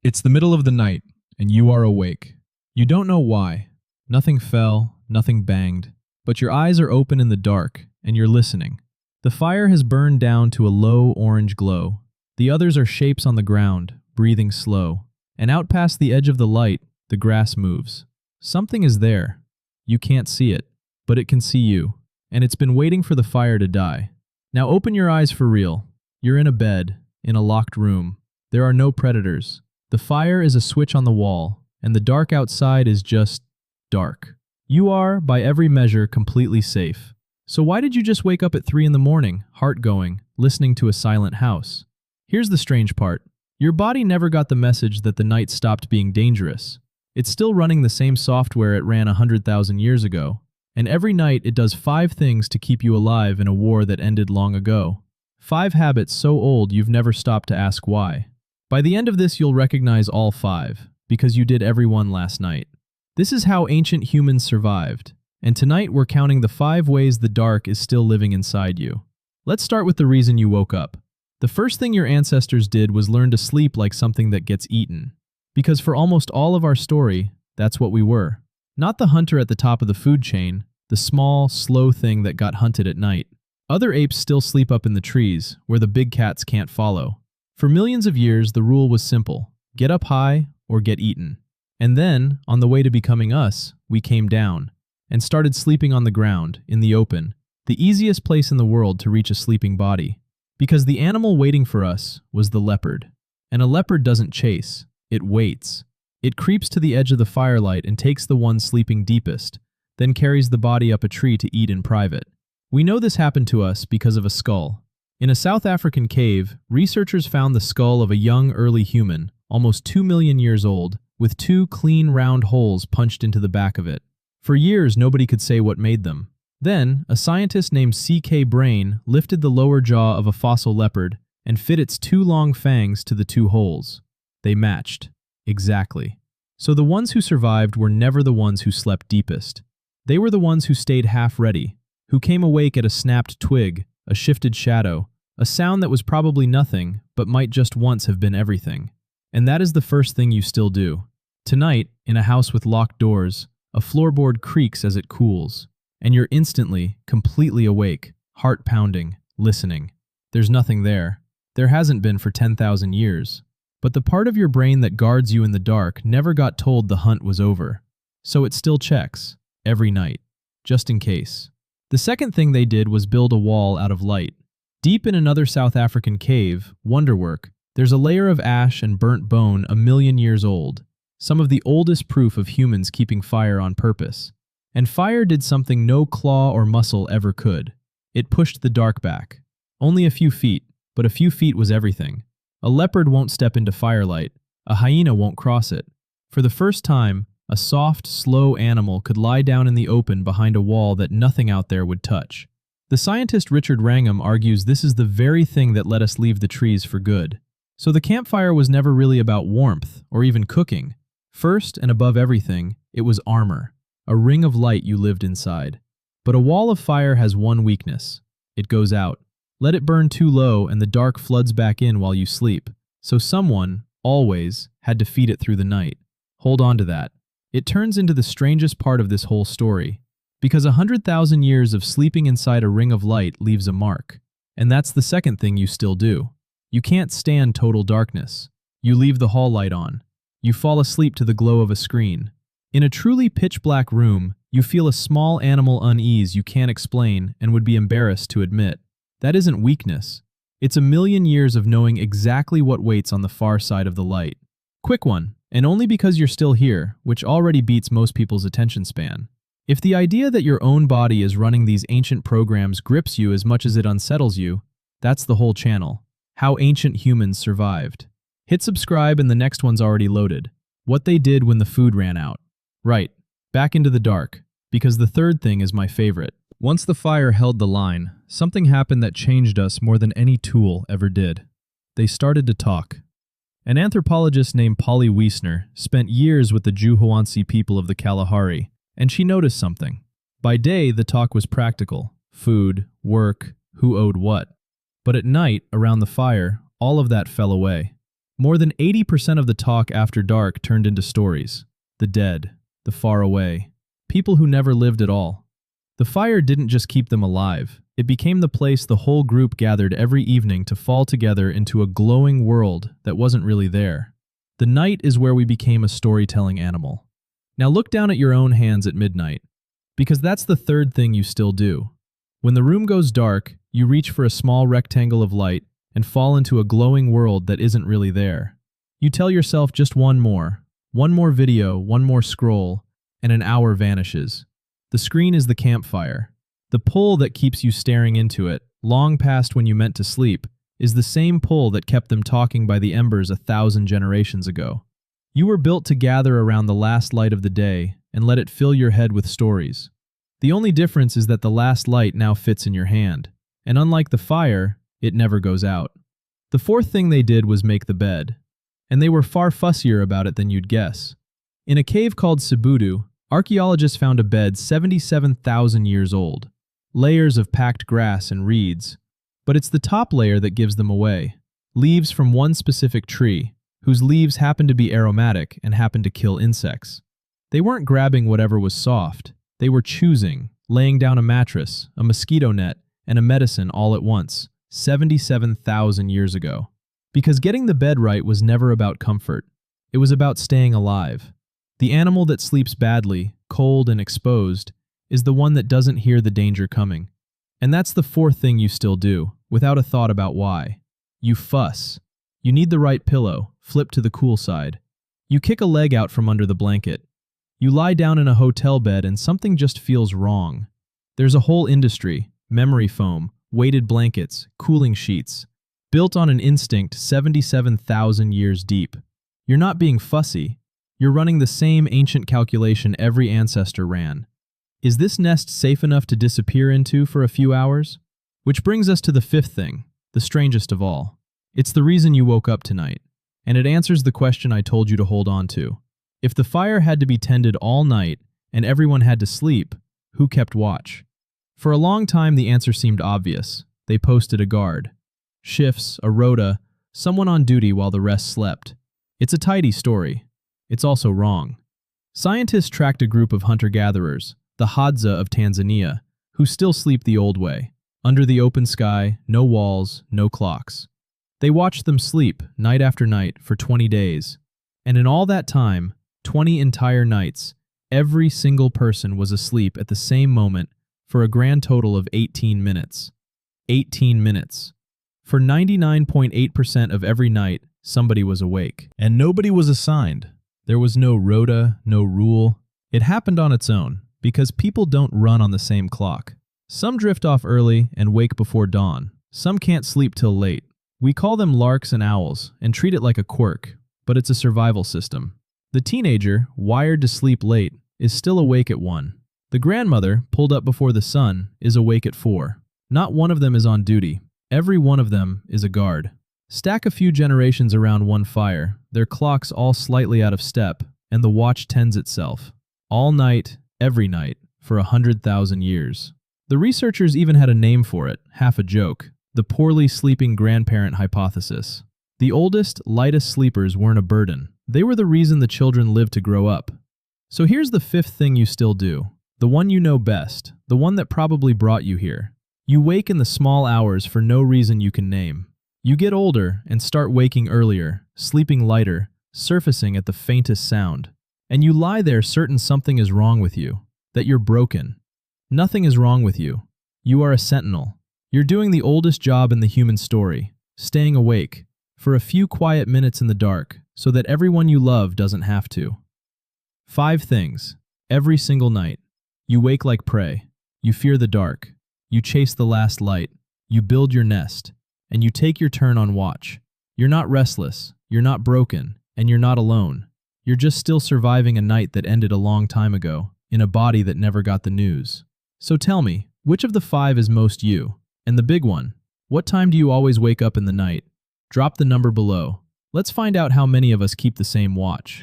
It's the middle of the night, and you are awake. You don't know why. Nothing fell, nothing banged, but your eyes are open in the dark, and you're listening. The fire has burned down to a low orange glow. The others are shapes on the ground, breathing slow. And out past the edge of the light, the grass moves. Something is there. You can't see it, but it can see you. And it's been waiting for the fire to die. Now open your eyes for real. You're in a bed, in a locked room. There are no predators. The fire is a switch on the wall, and the dark outside is just dark. You are, by every measure, completely safe. So why did you just wake up at 3 in the morning, heart going, listening to a silent house? Here's the strange part. Your body never got the message that the night stopped being dangerous. It's still running the same software it ran 100,000 years ago. And every night it does 5 things to keep you alive in a war that ended long ago. 5 habits so old you've never stopped to ask why. By the end of this you'll recognize all 5, because you did every one last night. This is how ancient humans survived, and tonight we're counting the 5 ways the dark is still living inside you. Let's start with the reason you woke up. The first thing your ancestors did was learn to sleep like something that gets eaten. Because for almost all of our story, that's what we were. Not the hunter at the top of the food chain, the small, slow thing that got hunted at night. Other apes still sleep up in the trees, where the big cats can't follow. For millions of years, the rule was simple: get up high or get eaten. And then, on the way to becoming us, we came down and started sleeping on the ground, in the open, the easiest place in the world to reach a sleeping body. Because the animal waiting for us was the leopard. And a leopard doesn't chase, it waits. It creeps to the edge of the firelight and takes the one sleeping deepest, then carries the body up a tree to eat in private. We know this happened to us because of a skull. In a South African cave, researchers found the skull of a young early human, almost 2 million years old, with 2 clean round holes punched into the back of it. For years, nobody could say what made them. Then, a scientist named C.K. Brain lifted the lower jaw of a fossil leopard and fit its 2 long fangs to the 2 holes. They matched. Exactly. So the ones who survived were never the ones who slept deepest. They were the ones who stayed half-ready, who came awake at a snapped twig, a shifted shadow, a sound that was probably nothing, but might just once have been everything. And that is the first thing you still do. Tonight, in a house with locked doors, a floorboard creaks as it cools, and you're instantly, completely awake, heart pounding, listening. There's nothing there. There hasn't been for 10,000 years. But the part of your brain that guards you in the dark never got told the hunt was over. So it still checks, every night, just in case. The second thing they did was build a wall out of light. Deep in another South African cave, wonderwork, there's a layer of ash and burnt bone 1 million years old, some of the oldest proof of humans keeping fire on purpose. And fire did something no claw or muscle ever could. It pushed the dark back. Only a few feet, but a few feet was everything. A leopard won't step into firelight. A hyena won't cross it. For the first time, a soft, slow animal could lie down in the open behind a wall that nothing out there would touch. The scientist Richard Wrangham argues this is the very thing that let us leave the trees for good. So the campfire was never really about warmth, or even cooking. First and above everything, it was armor, a ring of light you lived inside. But a wall of fire has one weakness. It goes out. Let it burn too low and the dark floods back in while you sleep. So someone, always, had to feed it through the night. Hold on to that. It turns into the strangest part of this whole story, because 100,000 years of sleeping inside a ring of light leaves a mark. And that's the second thing you still do. You can't stand total darkness. You leave the hall light on. You fall asleep to the glow of a screen. In a truly pitch-black room, you feel a small animal unease you can't explain and would be embarrassed to admit. That isn't weakness. It's 1 million years of knowing exactly what waits on the far side of the light. Quick one. And only because you're still here, which already beats most people's attention span. If the idea that your own body is running these ancient programs grips you as much as it unsettles you, that's the whole channel. How ancient humans survived. Hit subscribe and the next one's already loaded. What they did when the food ran out. Right, back into the dark, because the third thing is my favorite. Once the fire held the line, something happened that changed us more than any tool ever did. They started to talk. An anthropologist named Polly Wiesner spent years with the Juhoansi people of the Kalahari, and she noticed something. By day, the talk was practical: food, work, who owed what. But at night, around the fire, all of that fell away. More than 80% of the talk after dark turned into stories. The dead, the far away, people who never lived at all. The fire didn't just keep them alive. It became the place the whole group gathered every evening to fall together into a glowing world that wasn't really there. The night is where we became a storytelling animal. Now look down at your own hands at midnight, because that's the third thing you still do. When the room goes dark, you reach for a small rectangle of light and fall into a glowing world that isn't really there. You tell yourself just one more video, one more scroll, and an hour vanishes. The screen is the campfire. The pull that keeps you staring into it, long past when you meant to sleep, is the same pull that kept them talking by the embers 1,000 generations ago. You were built to gather around the last light of the day and let it fill your head with stories. The only difference is that the last light now fits in your hand, and unlike the fire, it never goes out. The fourth thing they did was make the bed, and they were far fussier about it than you'd guess. In a cave called Sibudu, archaeologists found a bed 77,000 years old. Layers of packed grass and reeds, but it's the top layer that gives them away. Leaves from one specific tree, whose leaves happen to be aromatic and happen to kill insects. They weren't grabbing whatever was soft. They were choosing, laying down a mattress, a mosquito net, and a medicine all at once, 77,000 years ago. Because getting the bed right was never about comfort. It was about staying alive. The animal that sleeps badly, cold and exposed, is the one that doesn't hear the danger coming. And that's the fourth thing you still do, without a thought about why. You fuss. You need the right pillow, flip to the cool side. You kick a leg out from under the blanket. You lie down in a hotel bed and something just feels wrong. There's a whole industry, memory foam, weighted blankets, cooling sheets, built on an instinct 77,000 years deep. You're not being fussy. You're running the same ancient calculation every ancestor ran. Is this nest safe enough to disappear into for a few hours? Which brings us to the fifth thing, the strangest of all. It's the reason you woke up tonight, and it answers the question I told you to hold on to. If the fire had to be tended all night and everyone had to sleep, who kept watch? For a long time the answer seemed obvious. They posted a guard. Shifts, a rota, someone on duty while the rest slept. It's a tidy story. It's also wrong. Scientists tracked a group of hunter-gatherers, the hadza of Tanzania, who still sleep the old way, under the open sky, no walls, no clocks. They watched them sleep, night after night, for 20 days. And in all that time, 20 entire nights, every single person was asleep at the same moment for a grand total of 18 minutes. 18 minutes. For 99.8% of every night, somebody was awake. And nobody was assigned. There was no rota, no rule. It happened on its own. Because people don't run on the same clock. Some drift off early and wake before dawn. Some can't sleep till late. We call them larks and owls and treat it like a quirk, but it's a survival system. The teenager, wired to sleep late, is still awake at 1. The grandmother, pulled up before the sun, is awake at 4. Not one of them is on duty. Every one of them is a guard. Stack a few generations around one fire, their clocks all slightly out of step, and the watch tends itself. All night, every night, for 100,000 years. The researchers even had a name for it, half a joke, the poorly sleeping grandparent hypothesis. The oldest, lightest sleepers weren't a burden. They were the reason the children lived to grow up. So here's the fifth thing you still do, the one you know best, the one that probably brought you here. You wake in the small hours for no reason you can name. You get older and start waking earlier, sleeping lighter, surfacing at the faintest sound. And you lie there certain something is wrong with you, that you're broken. Nothing is wrong with you. You are a sentinel. You're doing the oldest job in the human story, staying awake, for a few quiet minutes in the dark, so that everyone you love doesn't have to. 5 things, every single night. You wake like prey. You fear the dark. You chase the last light. You build your nest. And you take your turn on watch. You're not restless. You're not broken. And you're not alone. You're just still surviving a night that ended a long time ago, in a body that never got the news. So tell me, which of the 5 is most you? And the big one, what time do you always wake up in the night? Drop the number below. Let's find out how many of us keep the same watch.